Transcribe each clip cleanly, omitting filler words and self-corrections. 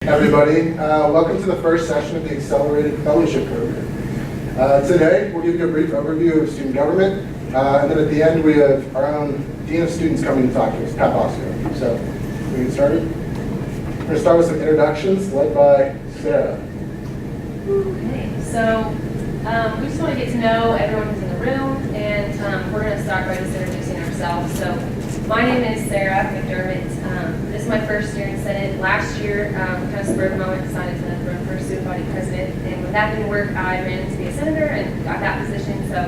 Everybody, welcome to the first session of the Accelerated Fellowship Program. Today, we'll give you a brief overview of student government, and then at the end, we have our own Dean of Students coming to talk to us, Pat Bosco. So, we get started. We're going to start with some introductions, led by Sarah. Okay, so we just want to get to know everyone who's in the room, and we're going to start by just introducing ourselves. So, my name is Sarah McDermott. This is my first year in Senate. Last year, kind of spur of the moment, decided to run for student body president, and when that didn't work, I ran to be a senator and got that position. So,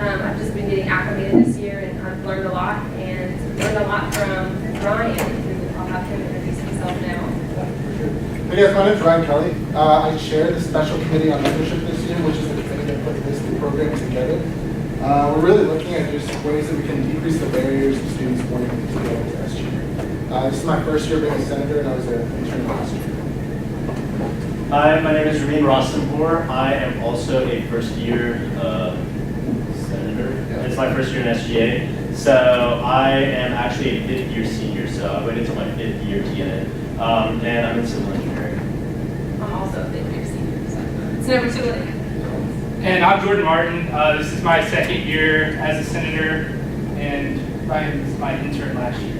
I've just been getting acclimated this year, and I've learned a lot, and learned a lot from Ryan, who I'll have him introduce himself now. Hey guys, my name is Ryan Kelly. I chair the Special Committee on Leadership this year, which is the committee that put this program together. We're really looking at just ways that we can decrease the barriers to students wanting to go into SG. This is my first year being a senator, and I was an intern last year. Hi, my name is Ramin Rastanpour. I am also a first-year senator. Yeah. It's my first year in SGA. So I am actually a fifth-year senior, so I went into my fifth year TNN, and I'm in civil engineering. I'm also a fifth-year senior, so it's never too late. And I'm Jordan Martin. This is my second year as a senator, and Ryan was my intern last year.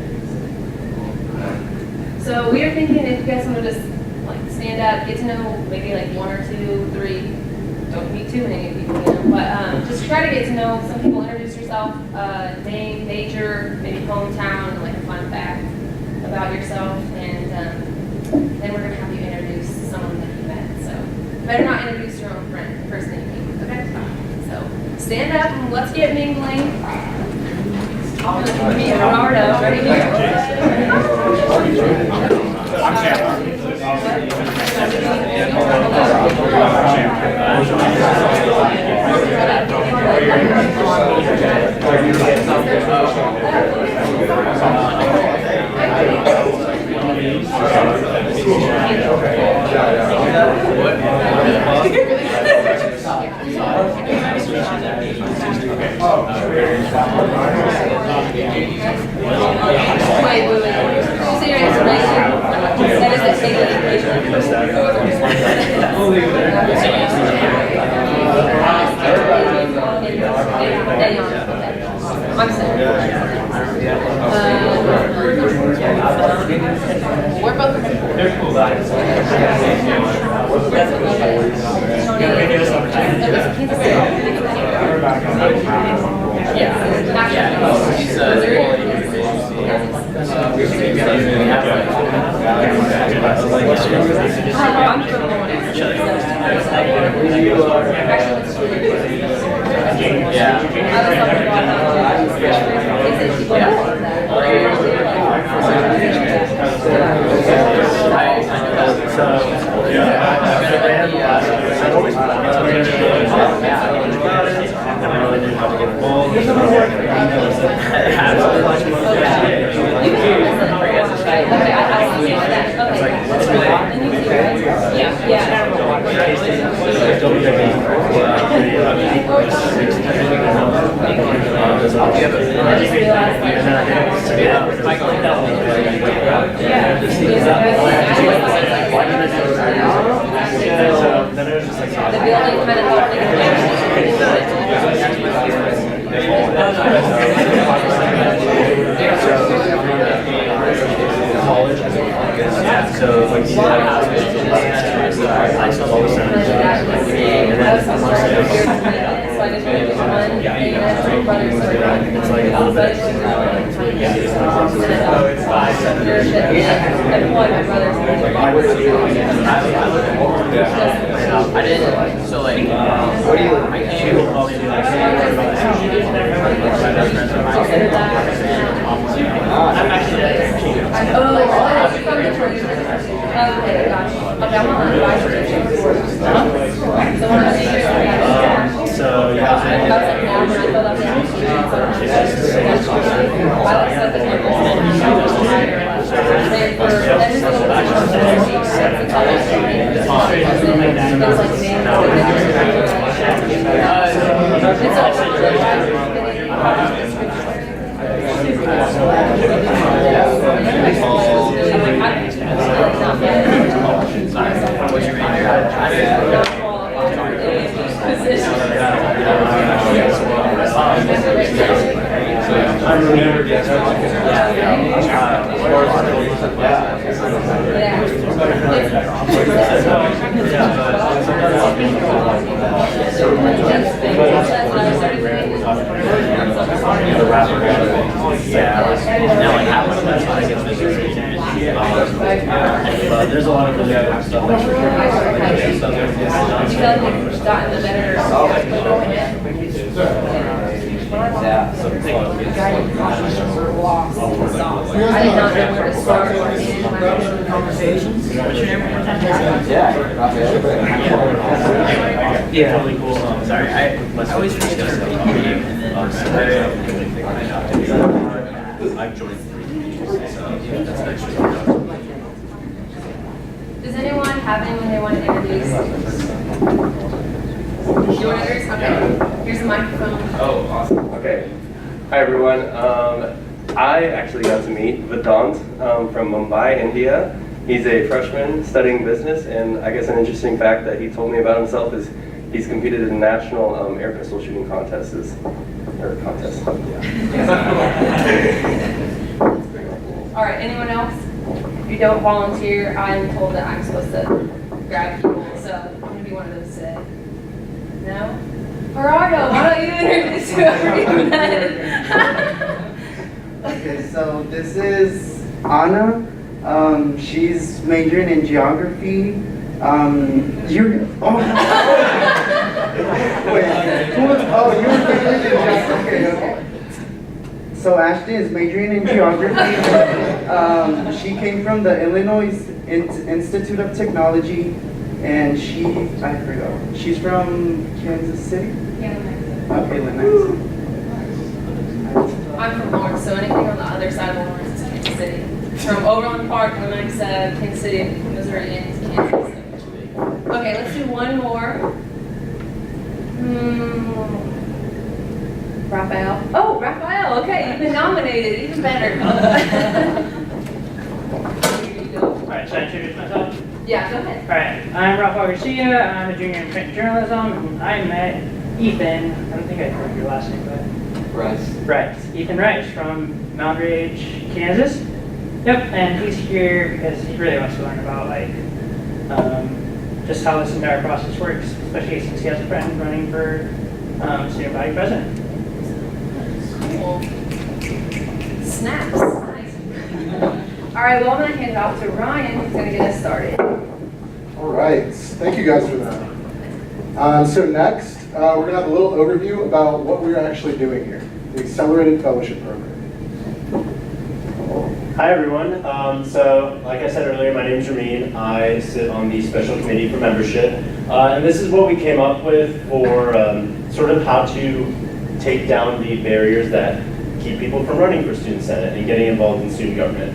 So we are thinking if you guys want to just like stand up, get to know maybe like one or two, three, don't meet too many people, but just try to get to know some people. Introduce yourself, name, major, maybe hometown, and like a fun fact about yourself, and then we're gonna have you introduce someone that you met. So better not introduce your own friend, the person that you meet. Okay? So stand up and let's get mingling. Me and Leonardo right here. Wait. You say your explanation? That is the same I'm sorry. We're both. They're cool guys. There's a lot of really good stuff. You feel like you've gotten the better. I did not know where to start. Yeah. Totally cool. Sorry, I always forget to start the meeting and then I've joined 3 meetings, so that's actually Does anyone have anyone they want to introduce? Yours? Okay. Here's a microphone. Oh, awesome. Okay. Hi, everyone. I actually got to meet Vedant from Mumbai, India. He's a freshman studying business, and I guess an interesting fact that he told me about himself is he's competed in national air pistol shooting contests. All right, anyone else? If you don't volunteer, I'm told that I'm supposed to grab people, so I'm going to be one of those today. No? Gerardo, why don't you introduce whoever you met? Okay, so this is Anna. She's majoring in geography. You're majoring in geography. Okay. So Ashton is majoring in geography. She came from the Illinois Institute of Technology, and I forgot. She's from Kansas City. Okay, Lennox. I'm from Lawrence, so anything on the other side of Lawrence is Kansas City. From Overland Park, Lennox, Kansas City, Missouri, and Kansas. Okay, let's do one more. Raphael. Oh, Raphael. Okay, you've been nominated. Even better. Here you go. All right, should I introduce myself? Yeah, go ahead. All right, I'm Rafael Garcia. I'm a junior in print journalism. I met Ethan. I don't think I heard your last name, but Rice. Ethan Rice from Mount Ridge, Kansas. Yep, and he's here because he really wants to learn about just how this entire process works, especially since he has a friend running for student body president. Cool. Snaps. Nice. All right, well, I'm going to hand it off to Ryan, who's going to get us started. All right, thank you guys for that. So next, we're going to have a little overview about what we're actually doing here, the Accelerated Fellowship Program. Hi, everyone. So, like I said earlier, my name is Ramin. I sit on the Special Committee for Membership. And this is what we came up with for sort of how to take down the barriers that keep people from running for Student Senate and getting involved in student government.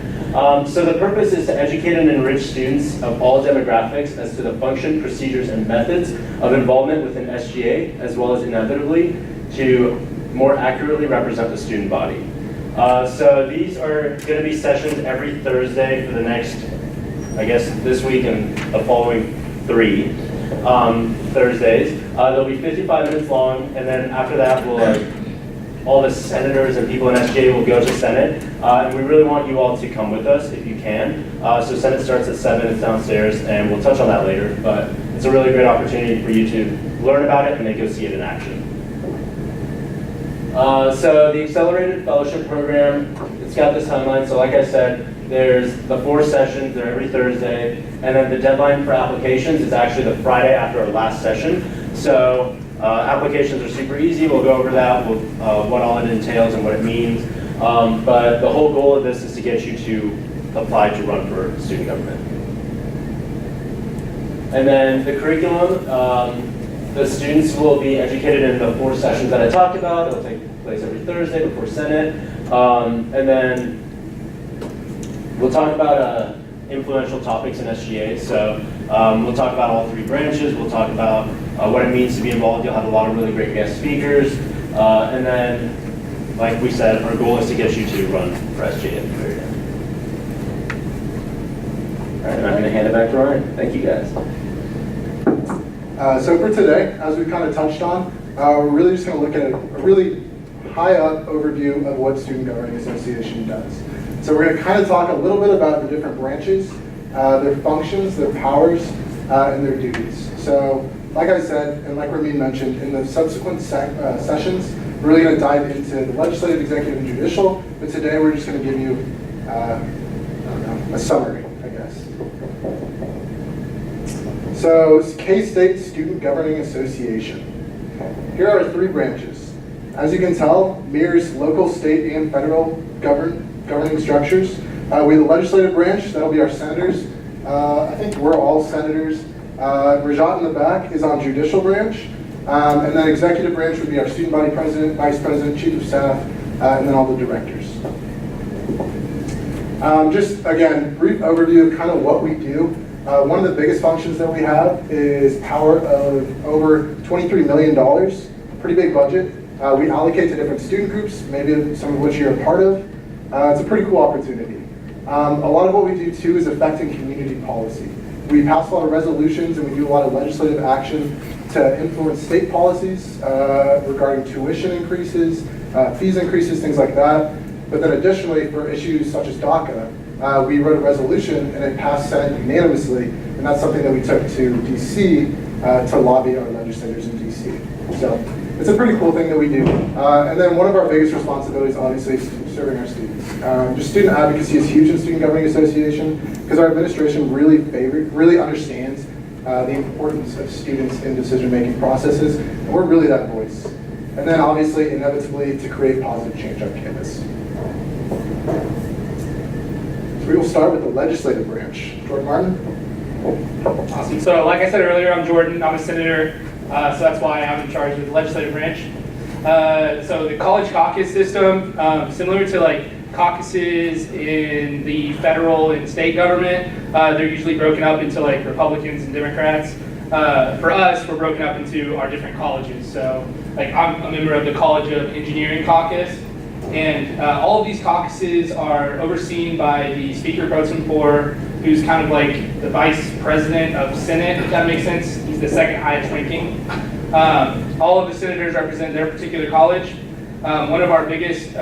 So the purpose is to educate and enrich students of all demographics as to the function, procedures, and methods of involvement within SGA, as well as inevitably to more accurately represent the student body. So these are going to be sessions every Thursday for the next, I guess, this week and the following 3 Thursdays. They'll be 55 minutes long, and then after that, all the senators and people in SGA will go to Senate. And we really want you all to come with us if you can. So Senate starts at 7, it's downstairs, and we'll touch on that later. But it's a really great opportunity for you to learn about it and then go see it in action. So the Accelerated Fellowship Program, it's got this timeline. So like I said, there's the 4 sessions, they're every Thursday, and then the deadline for applications is actually the Friday after our last session. So applications are super easy. We'll go over that, what all it entails and what it means. But the whole goal of this is to get you to apply to run for student government. And then the curriculum, the students will be educated in the 4 sessions that I talked about. It'll take place every Thursday before Senate. And then we'll talk about influential topics in SGA. So we'll talk about all 3 branches. We'll talk about what it means to be involved. You'll have a lot of really great guest speakers. And then, like we said, our goal is to get you to run for SGA at the very end. All right, and I'm going to hand it back to Ryan. Thank you, guys. So for today, as we kind of touched on, we're really just going to look at a really high up overview of what Student Governing Association does. So we're going to kind of talk a little bit about the different branches, their functions, their powers, and their duties. So like I said, and like Ramin mentioned, in the subsequent sessions, we're really going to dive into the legislative, executive, and judicial, but today we're just going to give you a summary, I guess. So, K-State Student Governing Association. Here are our 3 branches. As you can tell, mirrors local, state, and federal governing structures. We have the legislative branch, that'll be our senators. I think we're all senators. Rajat in the back is on judicial branch. And then executive branch would be our student body president, vice president, chief of staff, and then all the directors. Just again, brief overview of kind of what we do. One of the biggest functions that we have is power of over $23 million, pretty big budget. We allocate to different student groups, maybe some of which you're a part of. It's a pretty cool opportunity. A lot of what we do too is affecting community policy. We pass a lot of resolutions and we do a lot of legislative action to influence state policies regarding tuition increases, fees increases, things like that. But then additionally, for issues such as DACA, we wrote a resolution and it passed Senate unanimously, and that's something that we took to DC to lobby our legislators in DC. So it's a pretty cool thing that we do. And then one of our biggest responsibilities, obviously, is serving our students. Just student advocacy is huge in Student Governing Association because our administration really understands the importance of students in decision-making processes, and we're really that voice. And then obviously, inevitably, to create positive change on campus. So we will start with the legislative branch. Jordan Martin. Awesome. So like I said earlier, I'm Jordan. I'm a senator, so that's why I'm in charge of the legislative branch. So the college caucus system, similar to like caucuses in the federal and state government, they're usually broken up into like Republicans and Democrats. For us, we're broken up into our different colleges. So like I'm a member of the College of Engineering caucus, and all of these caucuses are overseen by the Speaker Pro Tempore, who's kind of like the Vice President of Senate, if that makes sense. He's the second highest ranking. All of the senators represent their particular college. One of our biggest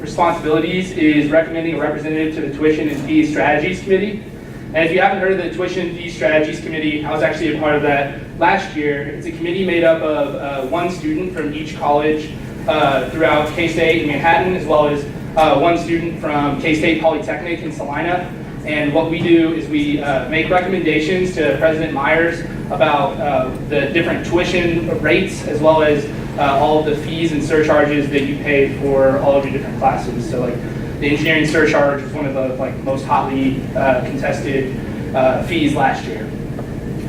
responsibilities is recommending a representative to the Tuition and Fees Strategies Committee. And if you haven't heard of the Tuition and Fees Strategies Committee, I was actually a part of that last year. It's a committee made up of one student from each college throughout K-State in Manhattan, as well as one student from K-State Polytechnic in Salina. And what we do is we make recommendations to President Myers about the different tuition rates, as well as all of the fees and surcharges that you pay for all of your different classes. So like the engineering surcharge was one of the like most hotly contested fees last year.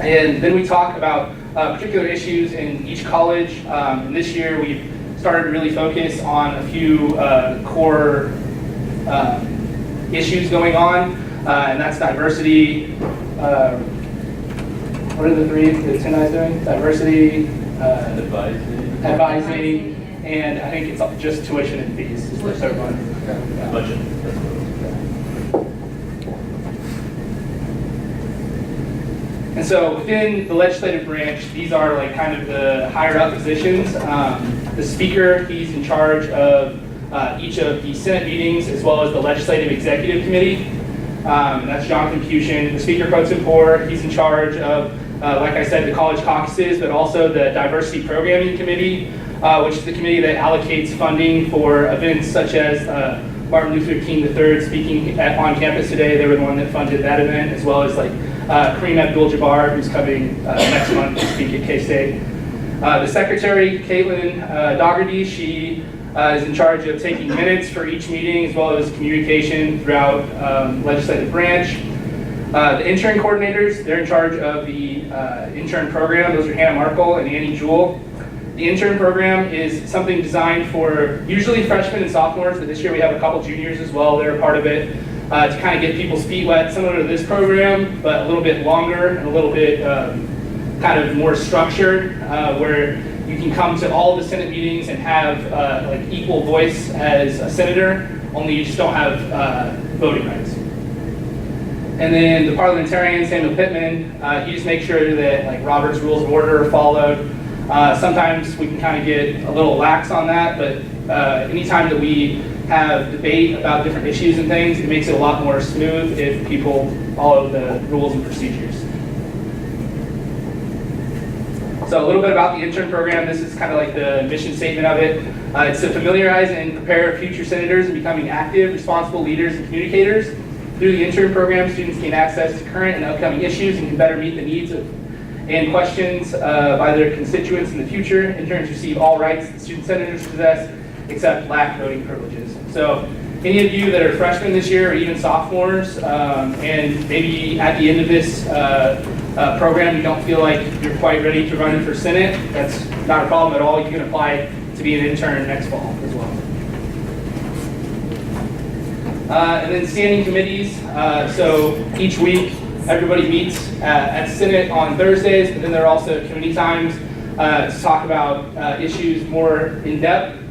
And then we talk about particular issues in each college. And this year we've started to really focus on a few core issues going on. And that's diversity. What are the 3 that Tenai's doing? Diversity, advising, and I think it's just tuition and fees is the 3rd one. Yeah. Budget. And so within the legislative branch, these are like kind of the higher up positions. The speaker, he's in charge of each of the Senate meetings, as well as the legislative executive committee. And that's Jonathan Pushin. The Speaker Pro Tempore, he's in charge of, like I said, the college caucuses, but also the Diversity Programming Committee, which is the committee that allocates funding for events such as Martin Luther King III speaking on campus today. They were the one that funded that event, as well as like Kareem Abdul-Jabbar, who's coming next month to speak at K-State. The secretary, Caitlin Dougherty, she is in charge of taking minutes for each meeting, as well as communication throughout legislative branch. The intern coordinators, they're in charge of the intern program. Those are Hannah Markle and Annie Jewell. The intern program is something designed for usually freshmen and sophomores, but this year we have a couple juniors as well that are part of it, to kind of get people's feet wet, similar to this program, but a little bit longer and a little bit kind of more structured, where you can come to all the Senate meetings and have like equal voice as a senator, only you just don't have voting rights. And then the parliamentarian, Samuel Pittman, he just makes sure that like Robert's Rules of Order are followed. Sometimes we can kind of get a little lax on that, but anytime that we have debate about different issues and things, it makes it a lot more smooth if people follow the rules and procedures. So a little bit about the intern program. This is kind of like the mission statement of it. It's to familiarize and prepare future senators in becoming active, responsible leaders and communicators. Through the intern program, students gain access to current and upcoming issues and can better meet the needs and questions by their constituents in the future. Interns receive all rights that student senators possess, except lack voting privileges. So any of you that are freshmen this year or even sophomores, and maybe at the end of this program you don't feel like you're quite ready to run for Senate, that's not a problem at all. You can apply to be an intern next fall as well. And then standing committees. So each week everybody meets at Senate on Thursdays, but then there are also committee times to talk about issues more in depth.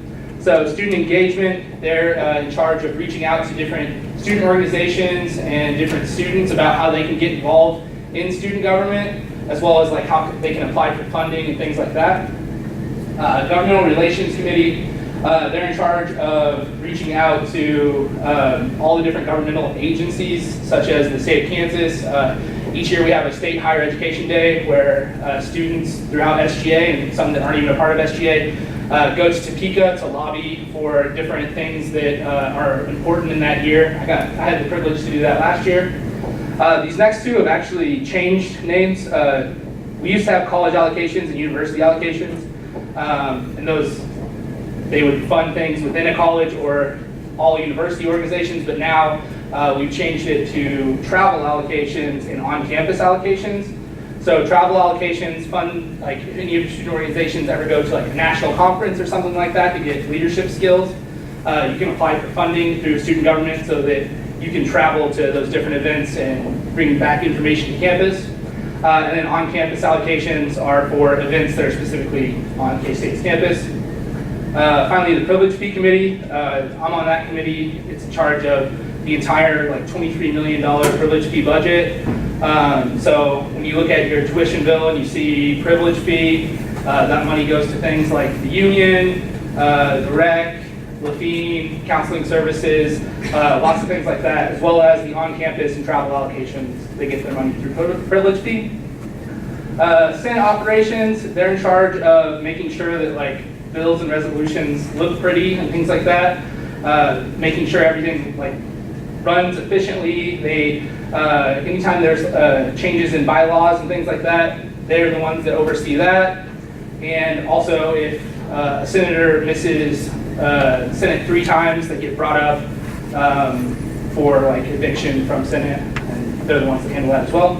So student engagement, they're in charge of reaching out to different student organizations and different students about how they can get involved in student government, as well as like how they can apply for funding and things like that. Governmental Relations Committee, they're in charge of reaching out to all the different governmental agencies, such as the state of Kansas. Each year we have a state higher education day where students throughout SGA and some that aren't even a part of SGA go to Topeka to lobby for different things that are important in that year. I had the privilege to do that last year. These next two have actually changed names. We used to have college allocations and university allocations, and those, they would fund things within a college or all university organizations, but now we've changed it to travel allocations and on-campus allocations. So travel allocations fund, like if any of your student organizations ever go to like a national conference or something like that to get leadership skills, you can apply for funding through student government so that you can travel to those different events and bring back information to campus. And then on-campus allocations are for events that are specifically on K-State's campus. Finally, the Privilege Fee Committee. I'm on that committee. It's in charge of the entire like $23 million privilege fee budget. So when you look at your tuition bill and you see privilege fee, that money goes to things like the union, the rec, Lafine, counseling services, lots of things like that, as well as the on-campus and travel allocations. They get their money through privilege fee. Senate operations, they're in charge of making sure that like bills and resolutions look pretty and things like that, making sure everything like runs efficiently. They, anytime there's changes in bylaws and things like that, they're the ones that oversee that. And also if a senator misses Senate 3 times, they get brought up for like eviction from Senate, and they're the ones that handle that as well.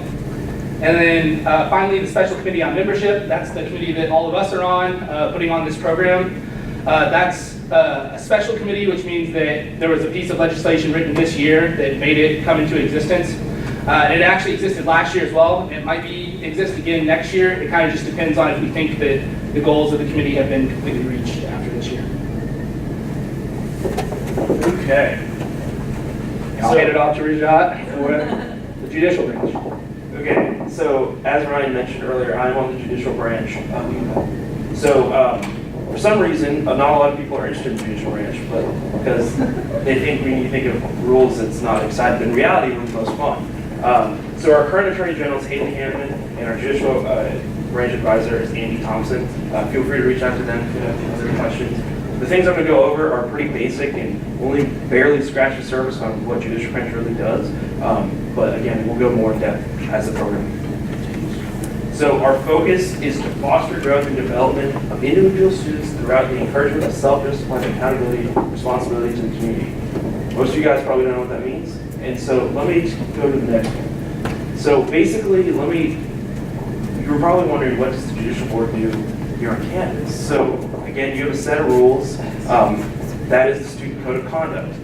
And then finally, the Special Committee on Membership. That's the committee that all of us are on, putting on this program. That's a special committee, which means that there was a piece of legislation written this year that made it come into existence. It actually existed last year as well. It might exist again next year. It kind of just depends on if we think that the goals of the committee have been completely reached after this year. Okay. I'll hand it off to Rajat for the judicial branch. Okay, so as Ryan mentioned earlier, I'm on the judicial branch. For some reason, not a lot of people are interested in the judicial branch, but because they think when you think of rules, it's not exciting. But in reality, it was most fun. So our current Attorney General is Haley Hanneman, and our judicial branch advisor is Andy Thompson. Feel free to reach out to them if you have other questions. The things I'm going to go over are pretty basic and only barely scratch the surface on what judicial branch really does. But again, we'll go more in depth as the program continues. So our focus is to foster growth and development of individual students throughout the encouragement of self-discipline, accountability, responsibility to the community. Most of you guys probably don't know what that means. And so let me go to the next one. So basically, you were probably wondering, what does the judicial board do here on campus? So again, you have a set of rules. That is the student code of conduct.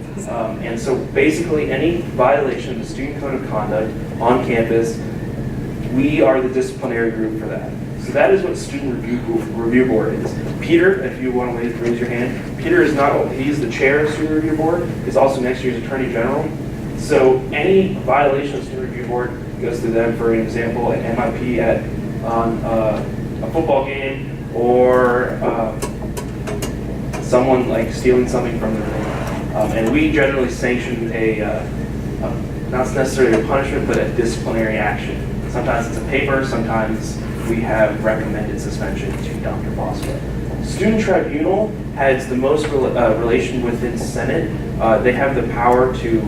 And so basically any violation of the student code of conduct on campus, we are the disciplinary group for that. So that is what student review board is. Peter, if you want to raise your hand, Peter is not, he's the chair of student review board. He's also next year's attorney general. So any violation of the student review board goes to them. For example, an MIP on a football game, or someone like stealing something from the room. And we generally sanction not necessarily a punishment, but a disciplinary action. Sometimes it's a paper, sometimes we have recommended suspension to Dr. Boswell. Student Tribunal has the most relation within Senate. They have the power to,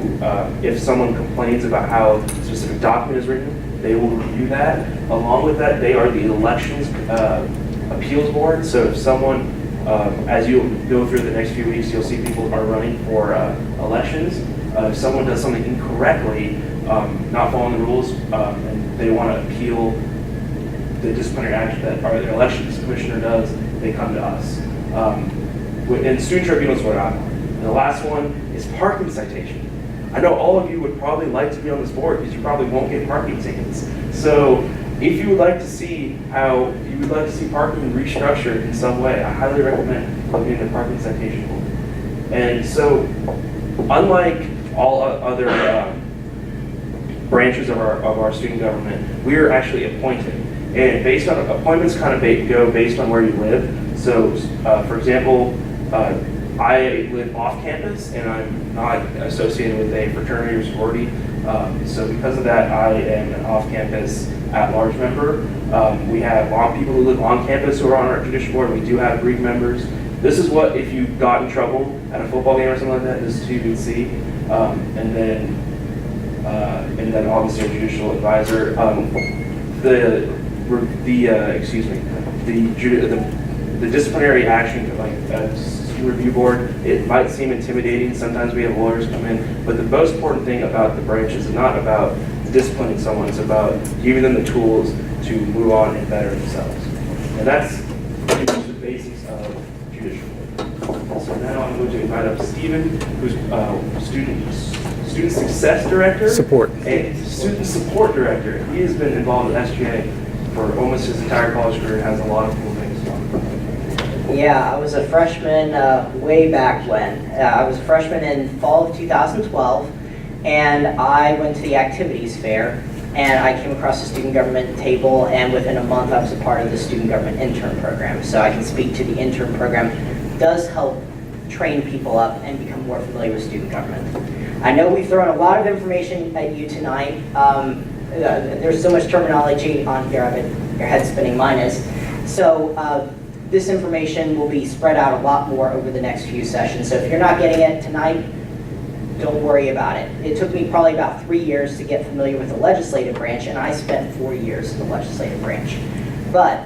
if someone complains about how a specific document is written, they will review that. Along with that, they are the elections appeals board. So if someone, as you go through the next few weeks, you'll see people are running for elections. If someone does something incorrectly, not following the rules, and they want to appeal the disciplinary action that our elections commissioner does, they come to us. And student tribunal is what I'm on. And the last one is parking citation. I know all of you would probably like to be on this board because you probably won't get parking tickets. So if you would like to see how you would like to see parking restructured in some way, I highly recommend looking into parking citation board. And so, unlike all other branches of our student government, we are actually appointed. And based on appointments, kind of go based on where you live. So, for example, I live off campus, and I'm not associated with a fraternity or sorority. So because of that, I am an off-campus at-large member. We have people who live on campus who are on our judicial board. We do have Greek members. This is what, if you got in trouble at a football game or something like that, this is who you would see. And then obviously our judicial advisor. The disciplinary action, like student review board, it might seem intimidating. Sometimes we have lawyers come in, but the most important thing about the branch is not about disciplining someone, it's about giving them the tools to move on and better themselves. And that's pretty much the basics of judicial work. So now I'm going to invite up Stephen, who's student success director. Support. And student support director. He has been involved with SGA for almost his entire college career and has a lot of cool things to talk about. Yeah, I was a freshman way back when. I was a freshman in fall of 2012, and I went to the activities fair, and I came across the student government table, and within a month I was a part of the student government intern program. So I can speak to the intern program. It does help train people up and become more familiar with student government. I know we've thrown a lot of information at you tonight. There's so much terminology on here, your head's spinning, mine is. So this information will be spread out a lot more over the next few sessions. So if you're not getting it tonight, don't worry about it. It took me probably about 3 years to get familiar with the legislative branch, and I spent 4 years in the legislative branch. But,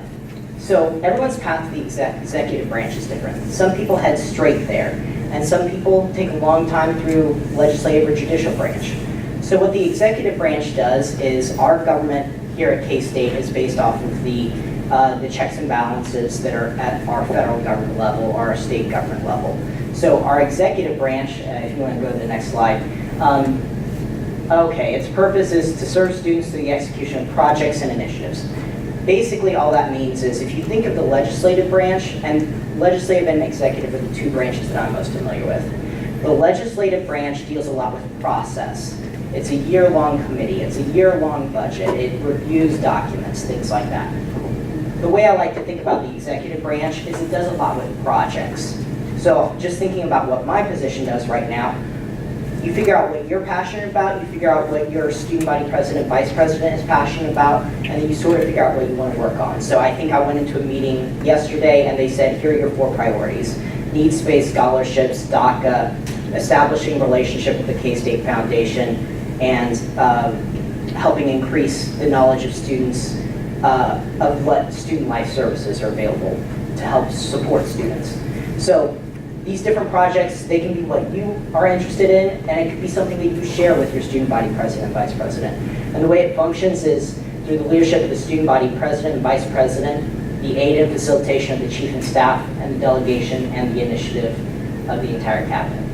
so everyone's path to the executive branch is different. Some people head straight there, and some people take a long time through legislative or judicial branch. So what the executive branch does is our government here at K-State is based off of the checks and balances that are at our federal government level or our state government level. So our executive branch, if you want to go to the next slide, okay, its purpose is to serve students through the execution of projects and initiatives. Basically, all that means is if you think of the legislative branch, and legislative and executive are the two branches that I'm most familiar with. The legislative branch deals a lot with process. It's a year-long committee, it's a year-long budget, it reviews documents, things like that. The way I like to think about the executive branch is it does a lot with projects. So just thinking about what my position does right now, you figure out what you're passionate about, you figure out what your student body president, vice president is passionate about, and then you sort of figure out what you want to work on. So I think I went into a meeting yesterday and they said, here are your 4 priorities. Needs-based scholarships, DACA, establishing relationship with the K-State Foundation, and helping increase the knowledge of students of what student life services are available to help support students. So these different projects, they can be what you are interested in, and it could be something that you share with your student body president and vice president. And the way it functions is through the leadership of the student body president and vice president, the aid and facilitation of the chief and staff, and the delegation and the initiative of the entire cabinet.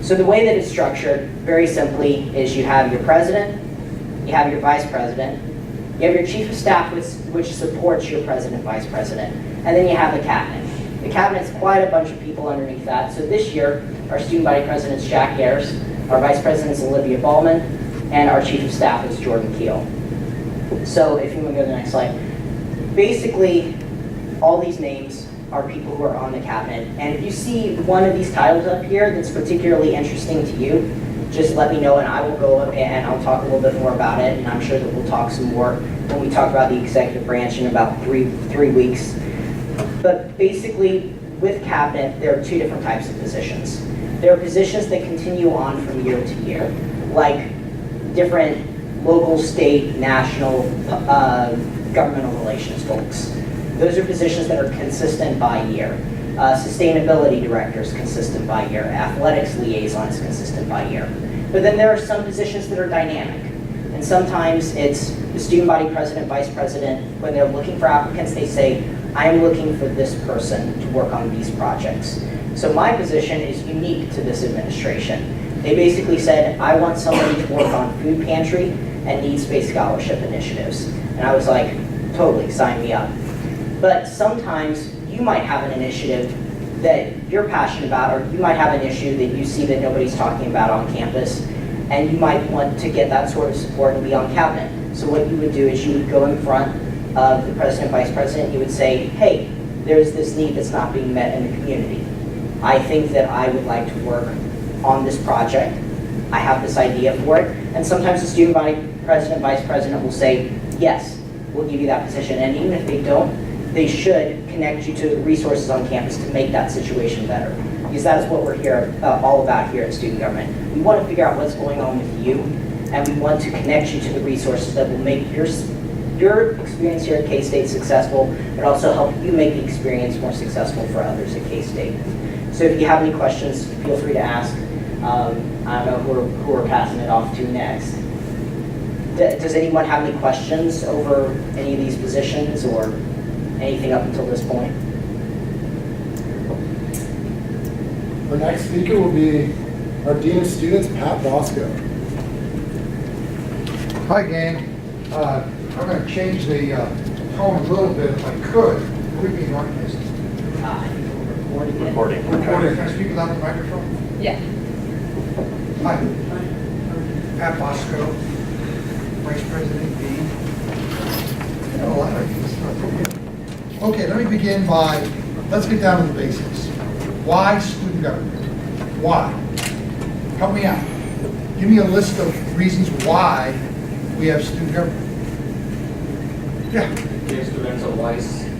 So the way that it's structured, very simply, is you have your president, you have your vice president, you have your chief of staff, which supports your president and vice president, and then you have the cabinet. The cabinet's quite a bunch of people underneath that. So this year, our student body president is Jack Ayers. Our vice president is Olivia Ballman, and our chief of staff is Jordan Keel. So if you want to go to the next slide. Basically, all these names are people who are on the cabinet. And if you see one of these titles up here that's particularly interesting to you, just let me know and I will go up and I'll talk a little bit more about it. And I'm sure that we'll talk some more when we talk about the executive branch in about three weeks. But basically, with cabinet, there are two different types of positions. There are positions that continue on from year to year, like different local, state, national governmental relations folks. Those are positions that are consistent by year. Sustainability director is consistent by year. Athletics liaison is consistent by year. But then there are some positions that are dynamic. And sometimes it's the student body president, vice president. When they're looking for applicants, they say, I am looking for this person to work on these projects. So my position is unique to this administration. They basically said, I want somebody to work on food pantry and needs-based scholarship initiatives. And I was like, totally, sign me up. But sometimes you might have an initiative that you're passionate about, or you might have an issue that you see that nobody's talking about on campus, and you might want to get that sort of support and be on cabinet. So what you would do is you would go in front of the president, vice president, you would say, hey, there's this need that's not being met in the community. I think that I would like to work on this project. I have this idea for it. And sometimes the student body president, vice president will say, yes, we'll give you that position. And even if they don't, they should connect you to the resources on campus to make that situation better. Because that is what we're here all about here at Student Government. We want to figure out what's going on with you, and we want to connect you to the resources that will make your experience here at K-State successful, but also help you make the experience more successful for others at K-State. So if you have any questions, feel free to ask. I don't know who we're passing it off to next. Does anyone have any questions over any of these positions or anything up until this point? Our next speaker will be our Dean of Students, Pat Bosco. Hi, gang. I'm going to change the tone a little bit if I could. We're being organized. Recording. Can I speak without the microphone? Yeah. Hi. Pat Bosco, Vice President, Dean. Oh, I like this. Okay, let me begin by, let's get down to the basics. Why student government? Why? Help me out. Give me a list of reasons why we have student government. Yeah. Give students a voice in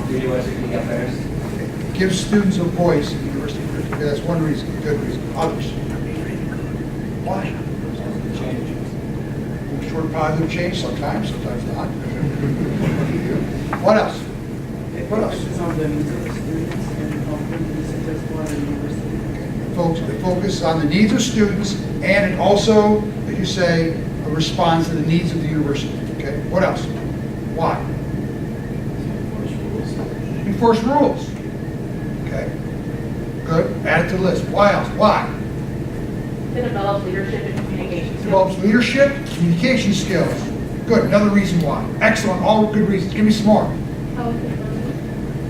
university affairs. Give students a voice in university affairs. Okay, that's one reason, good reason. Others? Why? Change. Short positive change sometimes not. What else? What else? Focuses on the needs of the students and helping be successful at the university. Folks, it focuses on the needs of students, and it also, as you say, responds to the needs of the university. Okay. What else? Why? Enforce rules. Okay. Good. Add it to the list. Why else? Why? To develop leadership and communication skills. Develops leadership, communication skills. Good. Another reason why. Excellent. All good reasons. Give me some more.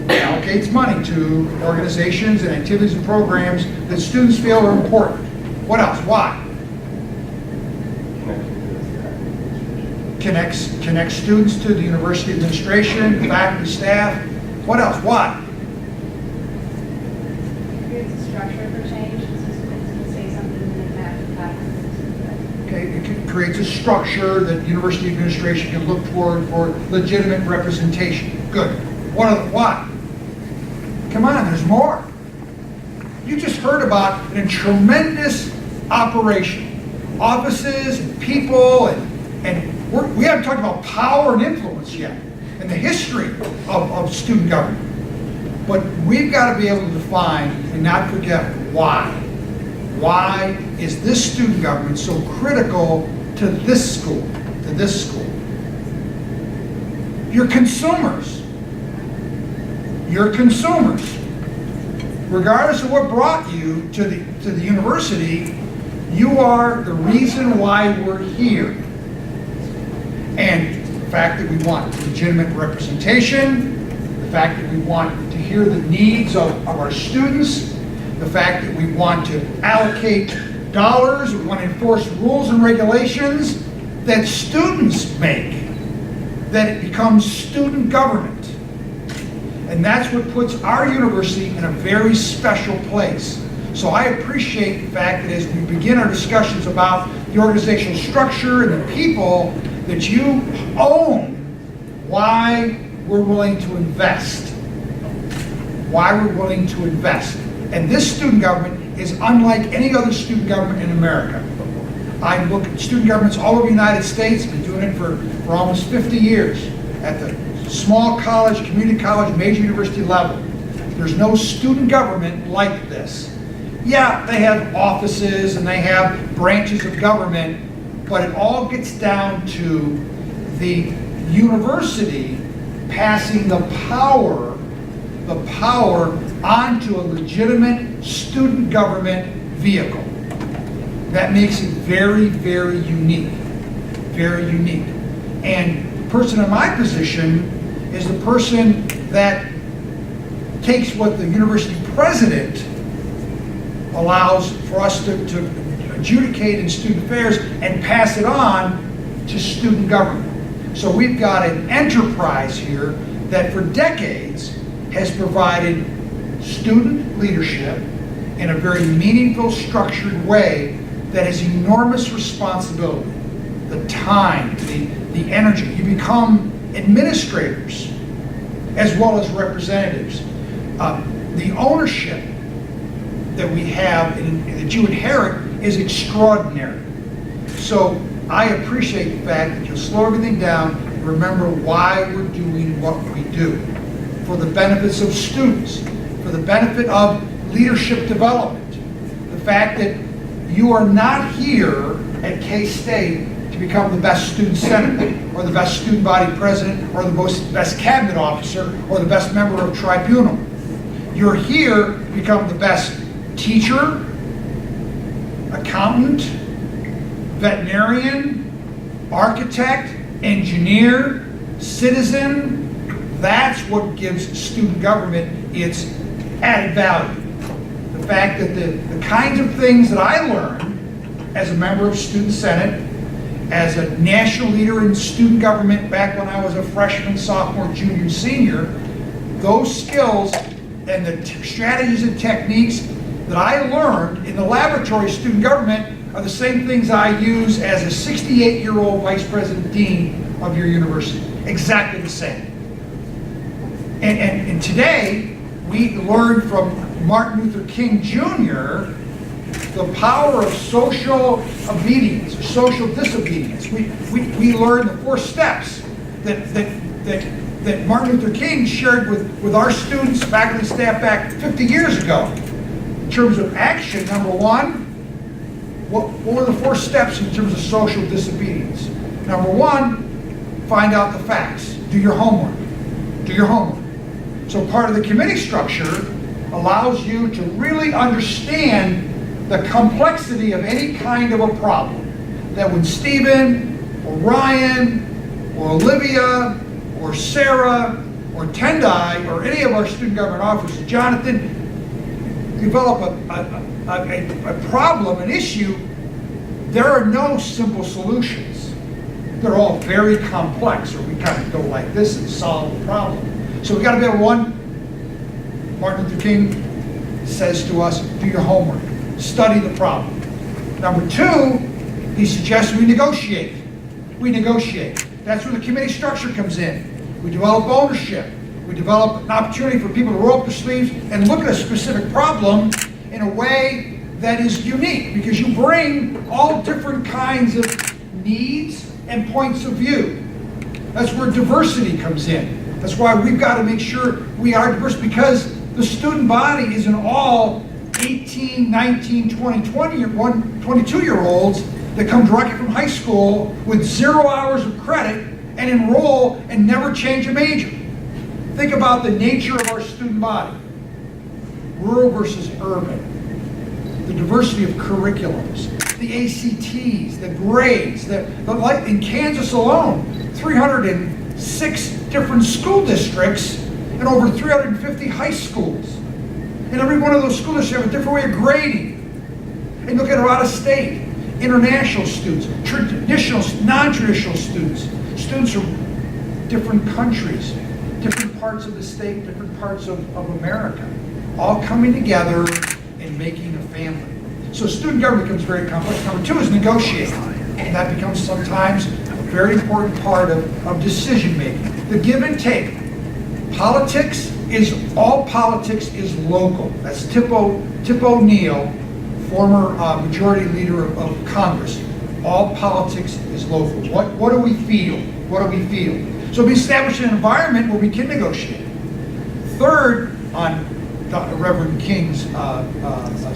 Allocates money to organizations and activities and programs that students feel are important. What else? Why? Connects students to the university administration, faculty, staff. What else? Why? Creates a structure for change. Students can say something and then that. Okay, it creates a structure that university administration can look toward for legitimate representation. Good. Why? Come on, there's more. You just heard about a tremendous operation. Offices and people, and we haven't talked about power and influence yet and the history of student government. But we've got to be able to define and not forget why. Why is this student government so critical to this school, You're consumers. You're consumers. Regardless of what brought you to the university, you are the reason why we're here. And the fact that we want legitimate representation, the fact that we want to hear the needs of our students, the fact that we want to allocate dollars, we want to enforce rules and regulations that students make, that it becomes student government. And that's what puts our university in a very special place. So I appreciate the fact that as we begin our discussions about the organizational structure and the people, that you own why we're willing to invest. Why we're willing to invest. And this student government is unlike any other student government in America. I look at student governments all over the United States, been doing it for almost 50 years at the small college, community college, major university level. There's no student government like this. Yeah, they have offices and they have branches of government, but it all gets down to the university passing the power onto a legitimate student government vehicle. That makes it very, very unique. Very unique. And the person in my position is the person that takes what the university president allows for us to adjudicate in student affairs and pass it on to student government. So we've got an enterprise here that for decades has provided student leadership in a very meaningful, structured way that has enormous responsibility. The time, the energy. You become administrators as well as representatives. The ownership that we have and that you inherit is extraordinary. So I appreciate the fact that you'll slow everything down and remember why we're doing what we do. For the benefits of students, for the benefit of leadership development. The fact that you are not here at K-State to become the best student senator, or the best student body president, or the best cabinet officer, or the best member of tribunal. You're here to become the best teacher, accountant, veterinarian, architect, engineer, citizen. That's what gives student government its added value. The fact that the kinds of things that I learned as a member of Student Senate, as a national leader in student government back when I was a freshman, sophomore, junior, senior, those skills and the strategies and techniques that I learned in the laboratory of student government are the same things I use as a 68-year-old vice president dean of your university. Exactly the same. And today, we learned from Martin Luther King Jr. the power of social obedience, or social disobedience. We learned the 4 steps that Martin Luther King shared with our students, faculty, staff back 50 years ago. In terms of action, number 1, what were the 4 steps in terms of social disobedience? Number 1, find out the facts. Do your homework. Do your homework. So part of the committee structure allows you to really understand the complexity of any kind of a problem. That when Stephen, or Ryan, or Olivia, or Sarah, or Tendai, or any of our student government officers, Jonathan, develop a problem, an issue, there are no simple solutions. They're all very complex, or we kind of go like this and solve the problem. So we've got to be able to, 1, Martin Luther King says to us, do your homework, study the problem. Number 2, he suggests we negotiate. We negotiate. That's where the committee structure comes in. We develop ownership. We develop an opportunity for people to roll up their sleeves and look at a specific problem in a way that is unique, because you bring all different kinds of needs and points of view. That's where diversity comes in. That's why we've got to make sure we are diverse, because the student body isn't all 18, 19, 20, 22-year-olds that come directly from high school with 0 hours of credit and enroll and never change a major. Think about the nature of our student body. Rural versus urban. The diversity of curriculums. The ACTs, the grades, like in Kansas alone, 306 different school districts and over 350 high schools. And every one of those school districts have a different way of grading. And look at out of state, international students, traditional, non-traditional students, students from different countries, different parts of the state, different parts of America, all coming together and making a family. So student government becomes very complex. Number two is negotiating. And that becomes sometimes a very important part of decision making. The give and take. All politics is local. That's Tip O'Neill, former majority leader of Congress. All politics is local. What do we feel? What do we feel? So we establish an environment where we can negotiate. Third, on Reverend King's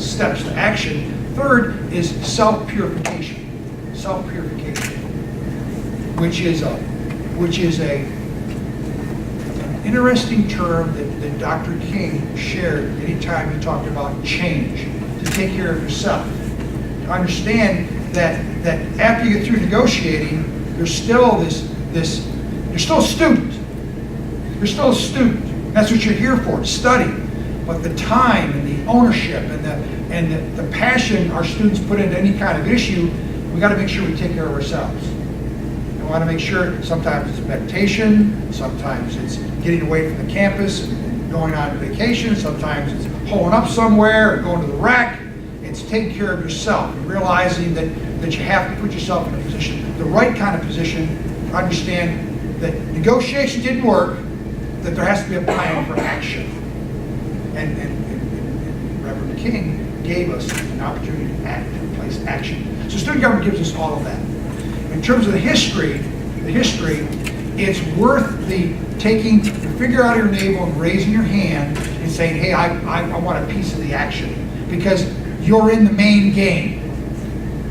steps to action, third is self-purification. Self-purification, which is an interesting term that Dr. King shared anytime he talked about change, to take care of yourself. To understand that after you get through negotiating, there's still you're still a student. You're still a student. That's what you're here for, to study. But the time and the ownership and the passion our students put into any kind of issue, we got to make sure we take care of ourselves. We want to make sure sometimes it's meditation, sometimes it's getting away from the campus and going on vacation, sometimes it's holing up somewhere or going to the rec. It's taking care of yourself and realizing that you have to put yourself in a position, the right kind of position, to understand that negotiation didn't work, that there has to be a plan for action. And Reverend King gave us an opportunity to act, to place action. So student government gives us all of that. In terms of the history, it's worth the taking the finger out of your navel and raising your hand and saying, hey, I want a piece of the action, because you're in the main game.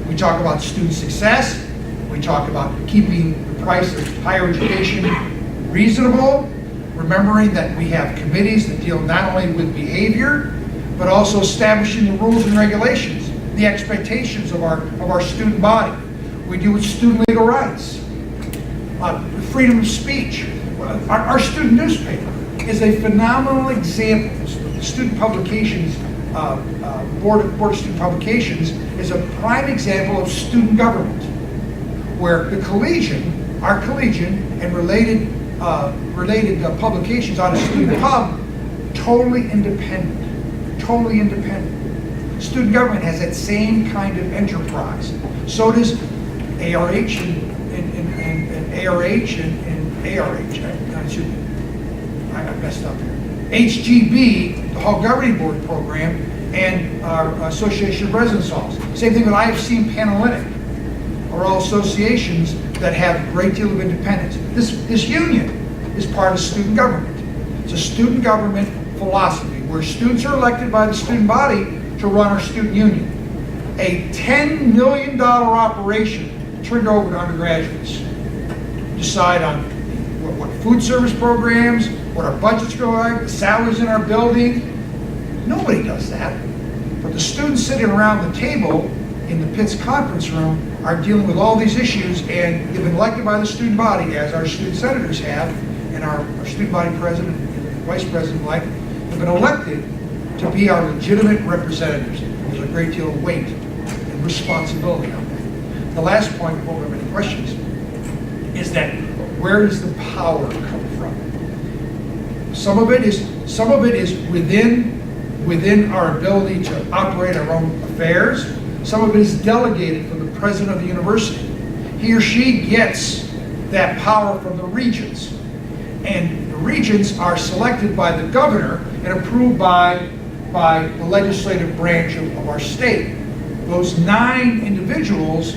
We talk about student success. We talk about keeping the price of higher education reasonable, remembering that we have committees that deal not only with behavior, but also establishing the rules and regulations, the expectations of our student body. We deal with student legal rights, freedom of speech. Our student newspaper is a phenomenal example. The Student Publications, Board of Student Publications is a prime example of student government, where the collegian, our collegian, and related publications on a student pub, totally independent. Student government has that same kind of enterprise. So does ARH and ARH and ARH. I messed up here. HGB, the Hall Governing Board program, and our Association of Residence Halls. Same thing with IFC and Panalytic, are all associations that have a great deal of independence. This union is part of student government. It's a student government philosophy where students are elected by the student body to run our student union. A $10 million operation turned over to undergraduates. Decide on what food service programs, what our budgets go like, the salaries in our building. Nobody does that. But the students sitting around the table in the Pitts conference room are dealing with all these issues, and they've been elected by the student body, as our student senators have, and our student body president and vice president-elect have been elected to be our legitimate representatives. There's a great deal of weight and responsibility on that. The last point, before we have any questions, is that where does the power come from? Some of it is within our ability to operate our own affairs. Some of it is delegated from the president of the university. He or she gets that power from the regents. And the regents are selected by the governor and approved by the legislative branch of our state. Those 9 individuals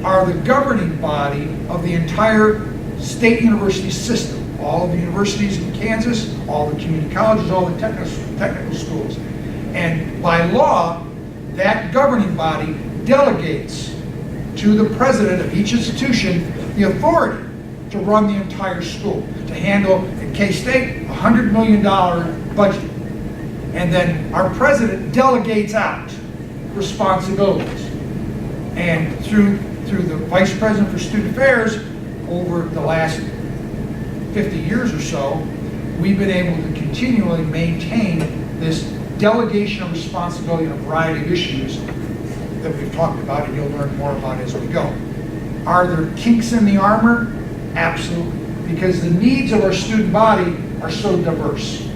are the governing body of the entire state university system. All of the universities in Kansas, all the community colleges, all the technical schools. And by law, that governing body delegates to the president of each institution the authority to run the entire school, to handle, in K-State, a $100 million budget. And then our president delegates out responsibilities. And through the vice president for student affairs, over the last 50 years or so, we've been able to continually maintain this delegation of responsibility on a variety of issues that we've talked about, and you'll learn more about as we go. Are there kinks in the armor? Absolutely. Because the needs of our student body are so diverse.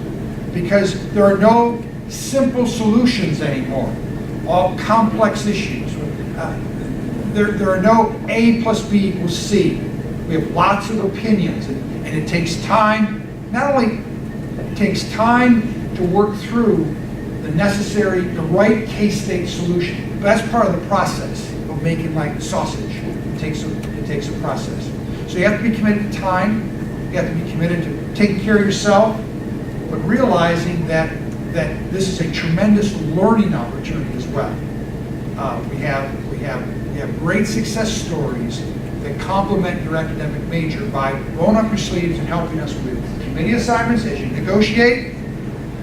Because there are no simple solutions anymore. All complex issues. There are no A plus B equals C. We have lots of opinions, and it takes time. Not only it takes time to work through the right K-State solution, but that's part of the process of making like sausage. It takes a process. So you have to be committed to time. You have to be committed to taking care of yourself, but realizing that this is a tremendous learning opportunity as well. We have great success stories that complement your academic major by rolling up your sleeves and helping us with committee assignments as you negotiate,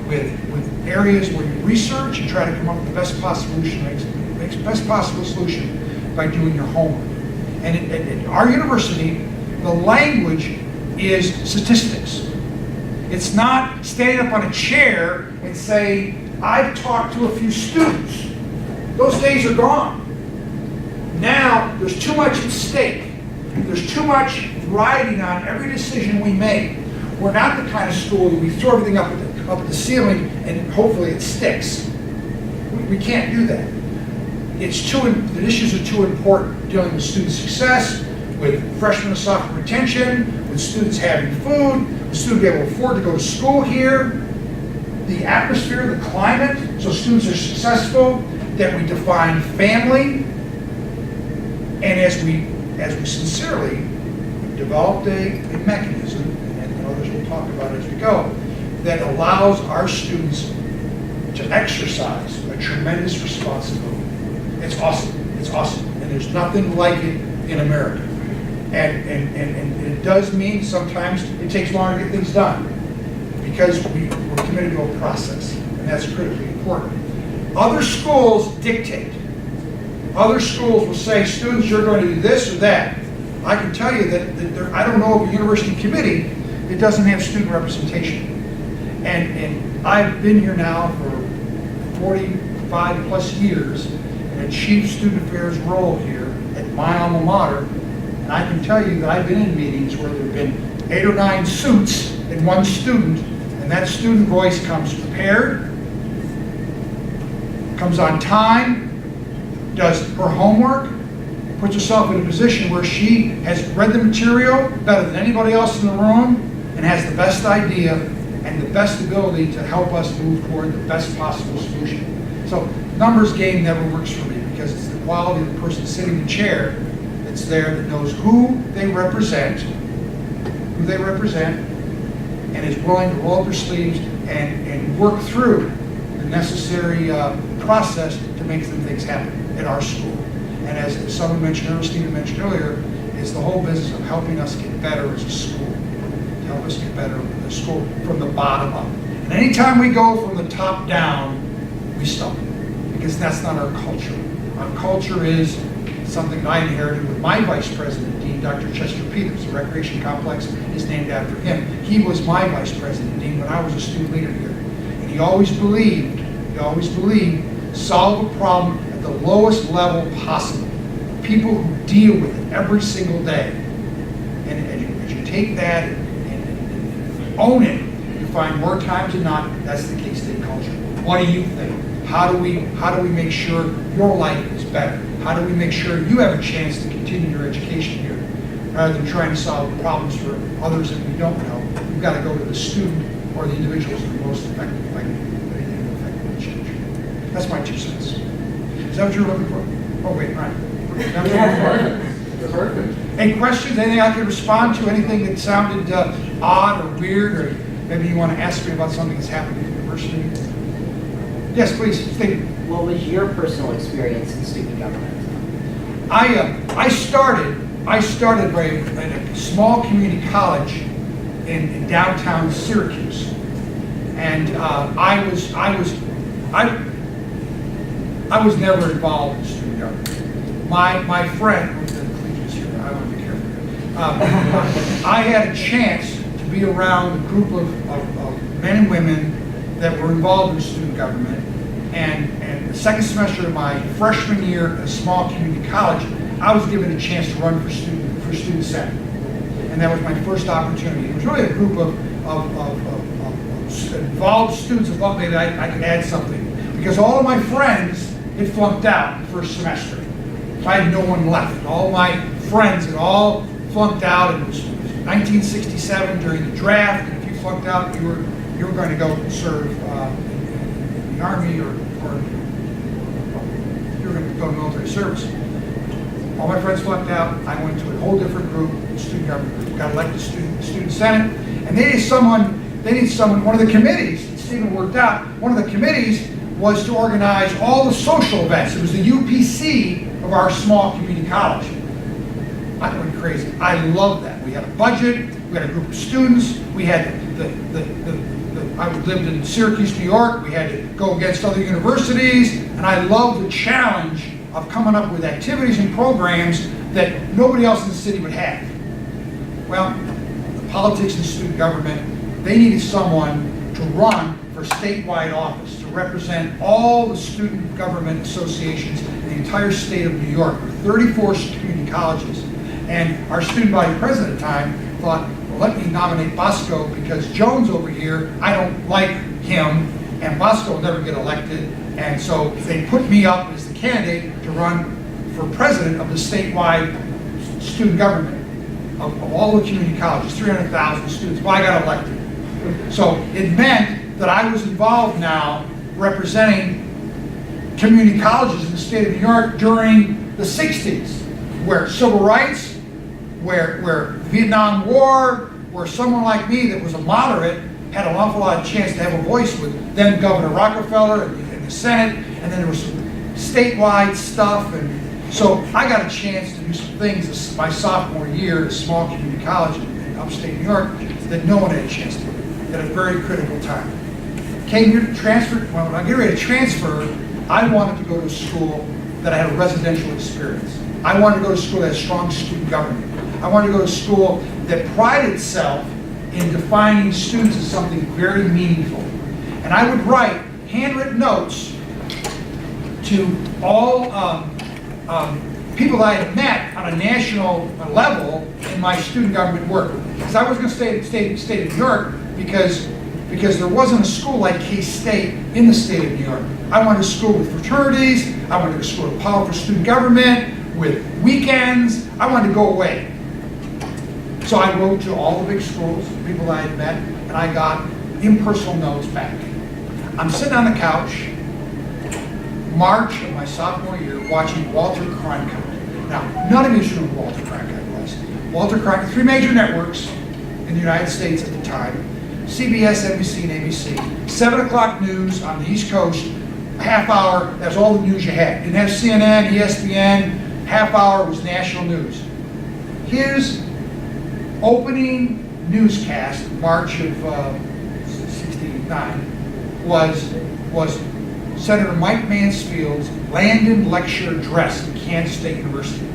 with areas where you research and try to come up with the best possible solution by doing your homework. And at our university, the language is statistics. It's not standing up on a chair and saying, I've talked to a few students. Those days are gone. Now, there's too much at stake. There's too much riding on every decision we make. We're not the kind of school that we throw everything up at the ceiling and hopefully it sticks. We can't do that. The issues are too important. Dealing with student success, with freshman and sophomore retention, with students having food, with students being able to afford to go to school here, the atmosphere, the climate, so students are successful, that we define family, and as we sincerely developed a mechanism, and others will talk about as we go, that allows our students to exercise a tremendous responsibility. It's awesome. It's awesome. And there's nothing like it in America. And it does mean sometimes it takes longer to get things done because we're committed to a process, and that's critically important. Other schools dictate. Other schools will say, students, you're going to do this or that. I can tell you that I don't know of a university committee that doesn't have student representation. And I've been here now for 45 plus years in a chief student affairs role here at my alma mater. And I can tell you that I've been in meetings where there have been 8 or 9 suits and 1 student, and that student voice comes prepared, comes on time, does her homework, puts herself in a position where she has read the material better than anybody else in the room, and has the best idea and the best ability to help us move toward the best possible solution. So numbers game never works for me because it's the quality of the person sitting in the chair that's there that knows who they represent, and is willing to roll up their sleeves and work through the necessary process to make some things happen at our school. And as someone mentioned earlier, Stephen mentioned earlier, is the whole business of helping us get better as a school. To help us get better as a school from the bottom up. And anytime we go from the top down, we stumble. Because that's not our culture. Our culture is something that I inherited with my vice president, Dean Dr. Chester Peters. The recreation complex is named after him. He was my vice president, Dean, when I was a student leader here. And he always believed, solve a problem at the lowest level possible. People who deal with it every single day. And as you take that and own it, you find more times than not, that's the K-State culture. What do you think? How do we make sure your life is better? How do we make sure you have a chance to continue your education here? Rather than trying to solve problems for others that we don't know, we've got to go to the student or the individuals that are most effective, like anything to affect the change. That's my 2 cents. Is that what you're looking for? Oh, wait, right. Perfect. Any questions? Anything I can respond to? Anything that sounded odd or weird, or maybe you want to ask me about something that's happened at the university? Yes, please. Steve. What was your personal experience in student government? I started in a small community college in downtown Syracuse, and I was never involved in student government. My friend, I want to be careful. I had a chance to be around a group of men and women that were involved in student government. And the second semester of my freshman year at a small community college, I was given a chance to run for student senate. And that was my first opportunity. It was really a group of involved students who thought maybe I could add something. Because all of my friends had flunked out the first semester. I had no one left. All my friends had all flunked out. It was 1967 during the draft, and if you flunked out, you were going to go serve in the Army or you were going to go to military service. All my friends flunked out. I went to a whole different group, student government group, got elected student senate, and they needed someone, one of the committees, that Stephen worked out, one of the committees was to organize all the social events. It was the UPC of our small community college. I went crazy. I loved that. We had a budget, we had a group of students, we had I lived in Syracuse, New York, we had to go against other universities, and I loved the challenge of coming up with activities and programs that nobody else in the city would have. Well, the politics and student government, they needed someone to run for statewide office, to represent all the student government associations in the entire state of New York. There were 34 community colleges. And our student body president at the time thought, well, let me nominate Bosco because Jones over here, I don't like him, and Bosco will never get elected. And so they put me up as the candidate to run for president of the statewide student government of all the community colleges, 300,000 students. Well, I got elected. So it meant that I was involved now representing community colleges in the state of New York during the 60s, where civil rights, where Vietnam War, where someone like me that was a moderate had an awful lot of chance to have a voice with then Governor Rockefeller in the Senate, and then there was some statewide stuff, and so I got a chance to do some things my sophomore year at a small community college in upstate New York that no one had a chance to do at a very critical time. Came here to transfer, well, when I get ready to transfer, I wanted to go to a school that had a residential experience. I wanted to go to a school that had strong student government. I wanted to go to a school that prided itself in defining students as something very meaningful. And I would write handwritten notes to all people that I had met on a national level in my student government work. Because I was going to stay in the state of New York because there wasn't a school like K-State in the state of New York. I wanted a school with fraternities. I wanted a school with powerful student government, with weekends. I wanted to go away. So I wrote to all the big schools, people that I had met, and I got impersonal notes back. I'm sitting on the couch, March of my sophomore year, watching Walter Cronkite. Now, none of you should know who Walter Cronkite was. Walter Cronkite, 3 major networks in the United States at the time, CBS, NBC, and ABC. 7 o'clock news on the East Coast, a half hour, that's all the news you had. You didn't have CNN, ESPN, half hour was national news. His opening newscast, March of '69, was Senator Mike Mansfield's Landon Lecture address at Kansas State University.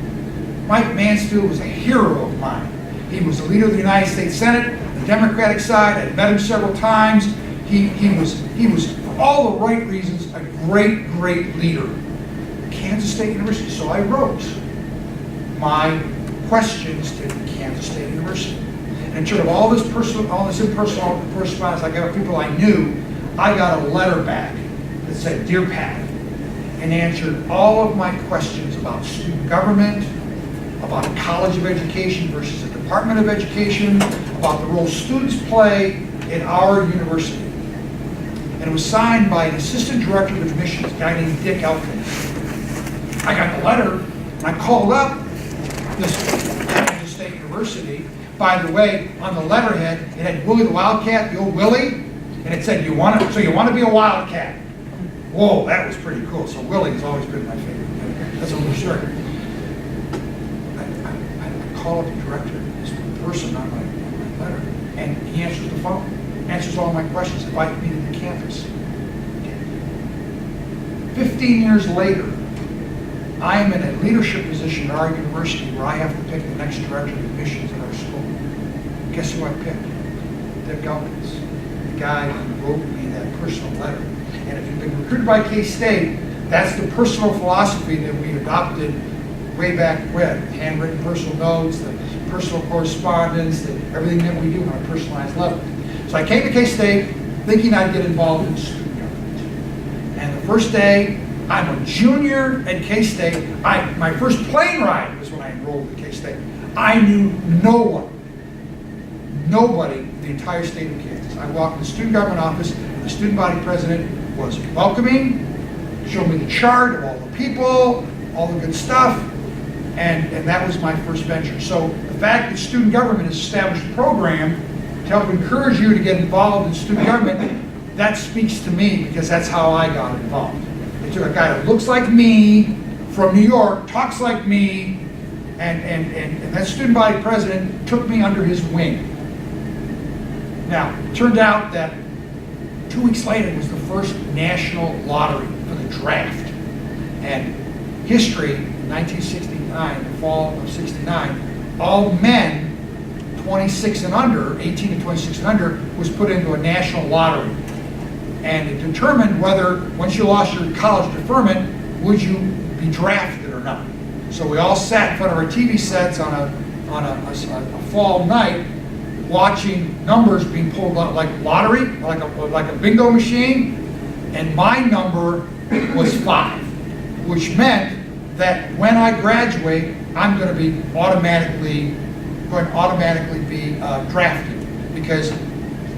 Mike Mansfield was a hero of mine. He was the leader of the United States Senate, the Democratic side. I met him several times. He was, for all the right reasons, a great, great leader. Kansas State University. So I wrote my questions to Kansas State University. And in terms of all this impersonal correspondence I got with people I knew, I got a letter back that said, "Dear Pat," and answered all of my questions about student government, about a college of education versus a department of education, about the role students play in our university. And it was signed by an assistant director of admissions, a guy named Dick Elkin. I got the letter, and I called up this Kansas State University. By the way, on the letterhead, it had Willie the Wildcat, the old Willie, and it said, you want to be a Wildcat. Whoa, that was pretty cool. So Willie has always been my favorite. That's a little short. I call up the director, this person on my letter, and he answers the phone, answers all my questions, invited me to the campus. 15 years later, I am in a leadership position at our university where I have to pick the next director of admissions at our school. Guess who I picked? Dick Elkins. guy who wrote me that personal letter. And if you've been recruited by K-State, that's the personal philosophy that we adopted way back when. Handwritten personal notes, the personal correspondence, everything that we do on a personalized level. So I came to K-State thinking I'd get involved in student government. And the first day, I'm a junior at K-State. My first plane ride was when I enrolled at K-State. I knew no one, nobody in the entire state of Kansas. I walked in the student government office, and the student body president was welcoming, showed me the chart of all the people, all the good stuff, and that was my first venture. So the fact that student government has established a program to help encourage you to get involved in student government, that speaks to me because that's how I got involved. They took a guy that looks like me, from New York, talks like me, and that student body president took me under his wing. Now, it turned out that 2 weeks later was the first national lottery for the draft. And history, in 1969, the fall of 69, all men 26 and under, 18 to 26 and under, was put into a national lottery. And it determined whether, once you lost your college deferment, would you be drafted or not. So we all sat in front of our TV sets on a fall night, watching numbers being pulled out like lottery, like a bingo machine, and my number was 5, which meant that when I graduate, I'm going to be automatically be drafted, because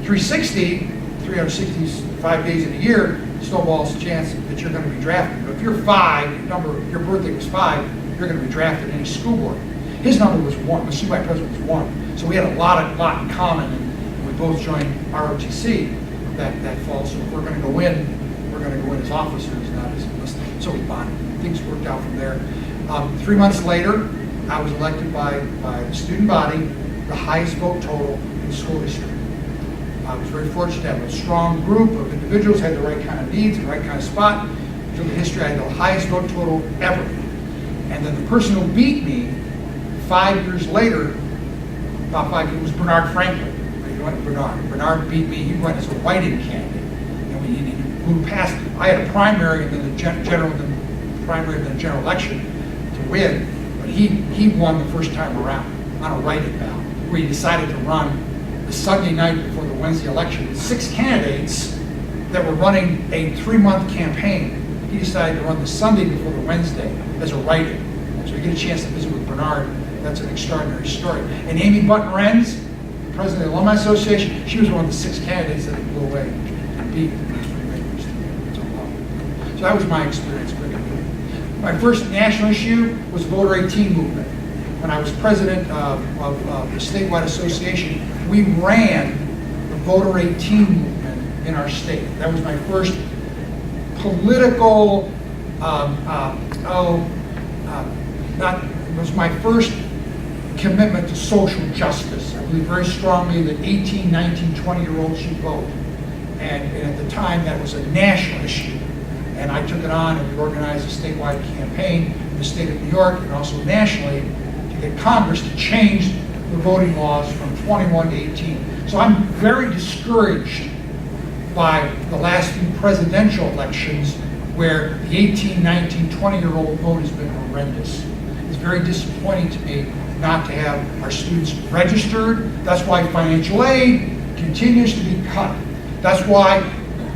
365 days in a year snowballs the chance that you're going to be drafted. But if you're 5, your birthday was 5, you're going to be drafted in any school board. His number was 1. The student body president was 1. So we had a lot in common, and we both joined ROTC that fall. So if we're going to go in, we're going to go in as officers, not as enlisted. So we bonded. Things worked out from there. 3 months later, I was elected by the student body, the highest vote total in school history. I was very fortunate to have a strong group of individuals, had the right kind of needs, the right kind of spot. Through the history, I had the highest vote total ever. And then the person who beat me 5 years later, about 5 years, was Bernard Franklin. Bernard beat me. He went as a write-in candidate. And he moved past. I had a primary and then the general election to win. But he won the first time around on a write-in ballot, where he decided to run the Sunday night before the Wednesday election with 6 candidates that were running a 3-month campaign. He decided to run the Sunday before the Wednesday as a write-in. So you get a chance to visit with Bernard. That's an extraordinary story. And Amy Button-Renz, president of the Alumni Association, she was one of the 6 candidates that he blew away and beat. So that was my experience. My first national issue was the Voter 18 movement. When I was president of the statewide association, we ran the Voter 18 movement in our state. That was my first political, it was my first commitment to social justice. I believe very strongly that 18, 19, 20-year-olds should vote. And at the time, that was a national issue. And I took it on, and we organized a statewide campaign in the state of New York and also nationally to get Congress to change the voting laws from 21 to 18. So I'm very discouraged by the last few presidential elections where the 18, 19, 20-year-old vote has been horrendous. It's very disappointing to me not to have our students registered. That's why financial aid continues to be cut. That's why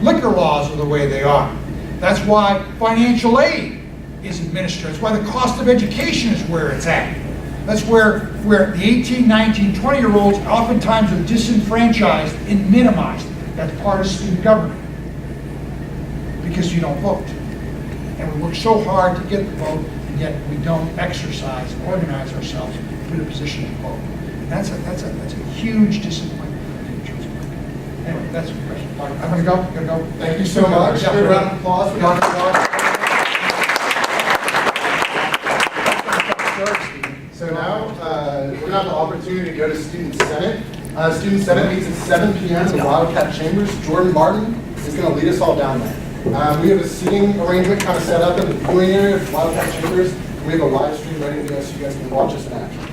liquor laws are the way they are. That's why financial aid is administered. That's why the cost of education is where it's at. That's where the 18, 19, 20-year-olds oftentimes are disenfranchised and minimized. That's part of student government, because you don't vote. And we work so hard to get the vote, and yet we don't exercise and organize ourselves to put a position to vote. And that's a huge disappointment for the futures. Anyway, that's the question. I'm going to go. Thank you so much. Good round of applause for Dr. Clark. So now we're going to have the opportunity to go to Student Senate. Student Senate meets at 7 p.m. in the Wildcat Chambers. Jordan Martin is going to lead us all down there. We have a seating arrangement kind of set up in the viewing area of Wildcat Chambers. We have a live stream ready to go so you guys can watch us in action.